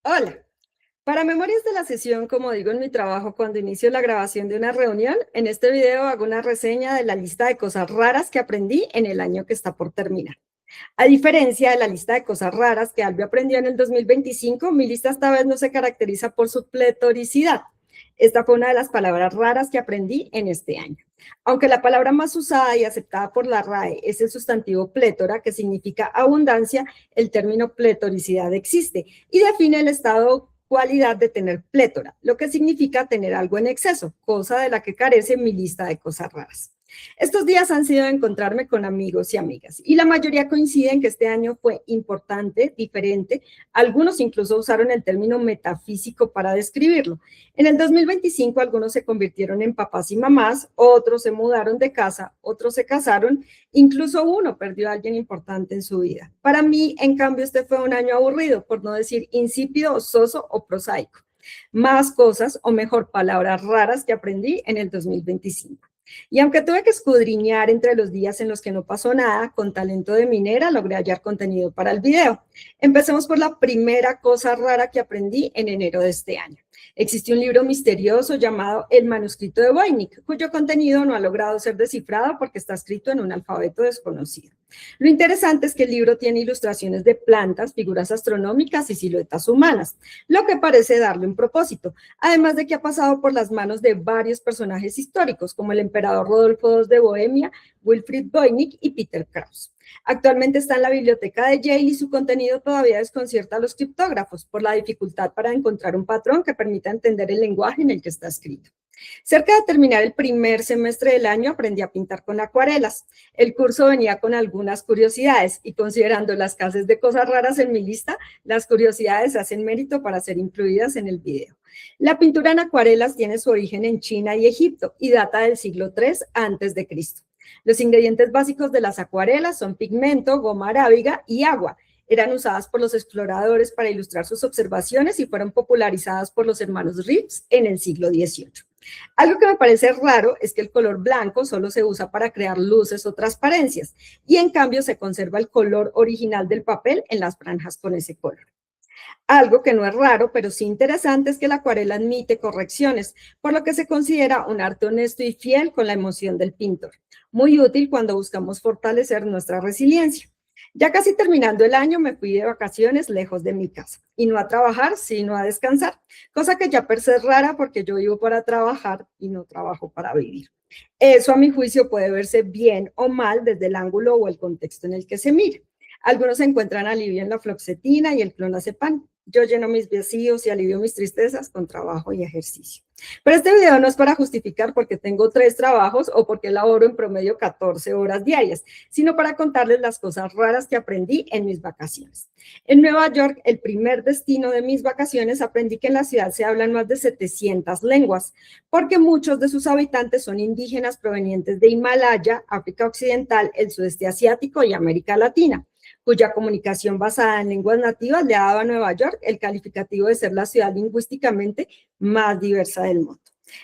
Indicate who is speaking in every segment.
Speaker 1: Hola. Para memorias de la sesión, como digo en mi trabajo cuando inicio la grabación de una reunión, en este video hago una reseña de la lista de cosas raras que aprendí en el año que está por terminar. A diferencia de la lista de cosas raras que Albi aprendió en el 2025, mi lista esta vez no se caracteriza por su pletoricidad. Esta fue una de las palabras raras que aprendí en este año. Aunque la palabra más usada y aceptada por la RAE es el sustantivo plétora, que significa abundancia, el término pletoricidad existe y define el estado cualidad de tener plétora, lo que significa tener algo en exceso, cosa de la que carece mi lista de cosas raras. Estos días han sido de encontrarme con amigos y amigas y la mayoría coinciden que este año fue importante, diferente. Algunos incluso usaron el término metafísico para describirlo. En el 2025 algunos se convirtieron en papás y mamás, otros se mudaron de casa, otros se casaron, incluso uno perdió a alguien importante en su vida. Para mí, en cambio, este fue un año aburrido, por no decir insípido, soso o prosaico. Más cosas, o mejor, palabras raras que aprendí en el 2025. Y aunque tuve que escudriñar entre los días en los que no pasó nada, con talento de minera logré hallar contenido para el video. Empecemos por la primera cosa rara que aprendí en enero de este año. Existe un libro misterioso llamado El manuscrito de Voynich, cuyo contenido no ha logrado ser descifrado porque está escrito en un alfabeto desconocido. Lo interesante es que el libro tiene ilustraciones de plantas, figuras astronómicas y siluetas humanas, lo que parece darle un propósito, además de que ha pasado por las manos de varios personajes históricos, como el emperador Rodolfo II de Bohemia, Wilfrid Voynich y Peter Krause. Actualmente está en la biblioteca de Yale y su contenido todavía desconcierta a los criptógrafos por la dificultad para encontrar un patrón que permita entender el lenguaje en el que está escrito. Cerca de terminar el primer semestre del año aprendí a pintar con acuarelas. El curso venía con algunas curiosidades y considerando la escasez de cosas raras en mi lista, las curiosidades hacen mérito para ser incluidas en el video. La pintura en acuarelas tiene su origen en China y Egipto y data del siglo III a.C. Los ingredientes básicos de las acuarelas son pigmento, goma arábiga y agua. Eran usadas por los exploradores para ilustrar sus observaciones y fueron popularizadas por los hermanos Reeves en el siglo XVIII. Algo que me parece raro es que el color blanco solo se usa para crear luces o transparencias y en cambio se conserva el color original del papel en las franjas con ese color. Algo que no es raro, pero sí interesante, es que la acuarela admite correcciones, por lo que se considera un arte honesto y fiel con la emoción del pintor. Muy útil cuando buscamos fortalecer nuestra resiliencia. Ya casi terminando el año me fui de vacaciones lejos de mi casa y no a trabajar, sino a descansar, cosa que ya per se es rara porque yo vivo para trabajar y no trabajo para vivir. Eso a mi juicio puede verse bien o mal desde el ángulo o el contexto en el que se mire. Algunos encuentran alivio en la fluoxetina y el clonazepam. Yo lleno mis vacíos y alivio mis tristezas con trabajo y ejercicio. Pero este video no es para justificar porque tengo 3 trabajos o porque laboro en promedio 14 horas diarias, sino para contarles las cosas raras que aprendí en mis vacaciones. En Nueva York, el primer destino de mis vacaciones, aprendí que en la ciudad se hablan más de 700 lenguas, porque muchos de sus habitantes son indígenas provenientes de Himalaya, África Occidental, el sudeste asiático y América Latina, cuya comunicación basada en lenguas nativas le ha dado a Nueva York el calificativo de ser la ciudad lingüísticamente más diversa del mundo.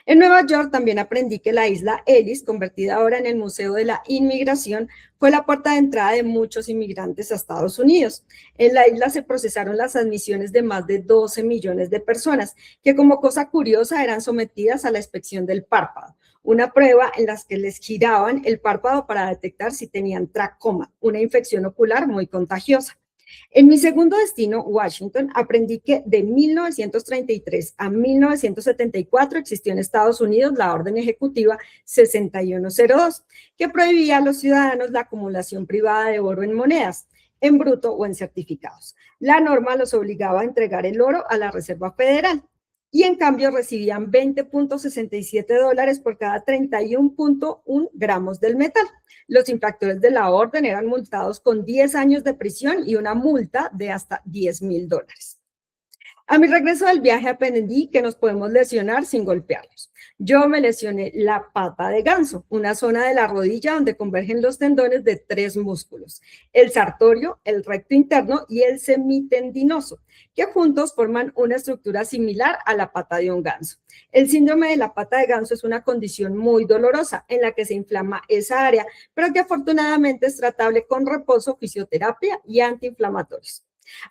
Speaker 1: En Nueva York también aprendí que la isla Ellis, convertida ahora en el Museo de la Inmigración, fue la puerta de entrada de muchos inmigrantes a Estados Unidos. En la isla se procesaron las admisiones de más de 12 millones de personas, que como cosa curiosa eran sometidas a la inspección del párpado, una prueba en la que les giraban el párpado para detectar si tenían tracoma, una infección ocular muy contagiosa. En mi segundo destino, Washington, aprendí que de 1933 a 1974 existió en Estados Unidos la Orden Ejecutiva 6102, que prohibía a los ciudadanos la acumulación privada de oro en monedas, en bruto o en certificados. La norma los obligaba a entregar el oro a la Reserva Federal y en cambio recibían $20.67 por cada 31.1 gramos del metal. Los infractores de la orden eran multados con 10 años de prisión y una multa de hasta $10.000. A mi regreso del viaje aprendí que nos podemos lesionar sin golpearnos. Yo me lesioné la pata de ganso, una zona de la rodilla donde convergen los tendones de 3 músculos, el sartorio, el recto interno y el semitendinoso, que juntos forman una estructura similar a la pata de un ganso. El síndrome de la pata de ganso es una condición muy dolorosa en la que se inflama esa área, pero que afortunadamente es tratable con reposo, fisioterapia y antiinflamatorios.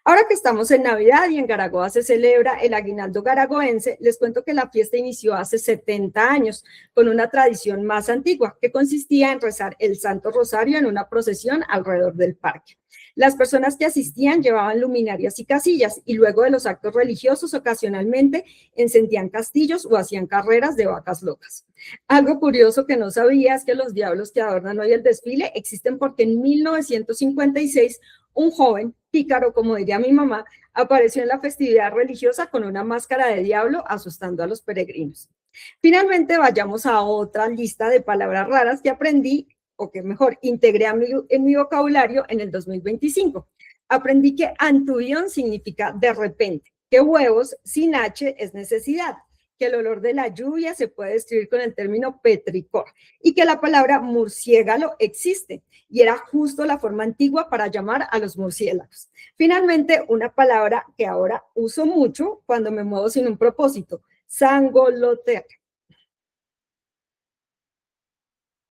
Speaker 1: Ahora que estamos en Navidad y en Garagoa se celebra el aguinaldo garagoense, les cuento que la fiesta inició hace 70 años con una tradición más antigua que consistía en rezar el Santo Rosario en una procesión alrededor del parque. Las personas que asistían llevaban luminarias y casillas y luego de los actos religiosos ocasionalmente encendían castillos o hacían carreras de vacas locas. Algo curioso que no sabía es que los diablos que adornan hoy el desfile existen porque en 1956 un joven, pícaro, como diría mi mamá, apareció en la festividad religiosa con una máscara de diablo asustando a los peregrinos. Finalmente, vayamos a otra lista de palabras raras que aprendí, o que mejor, integré en mi vocabulario en el 2025. Aprendí que antuvión significa de repente, que huevos sin H es necesidad, que el olor de la lluvia se puede describir con el término petricor y que la palabra murciélago existe y era justo la forma antigua para llamar a los murciélagos. Finalmente, una palabra que ahora uso mucho cuando me muevo sin un propósito, sangolotear,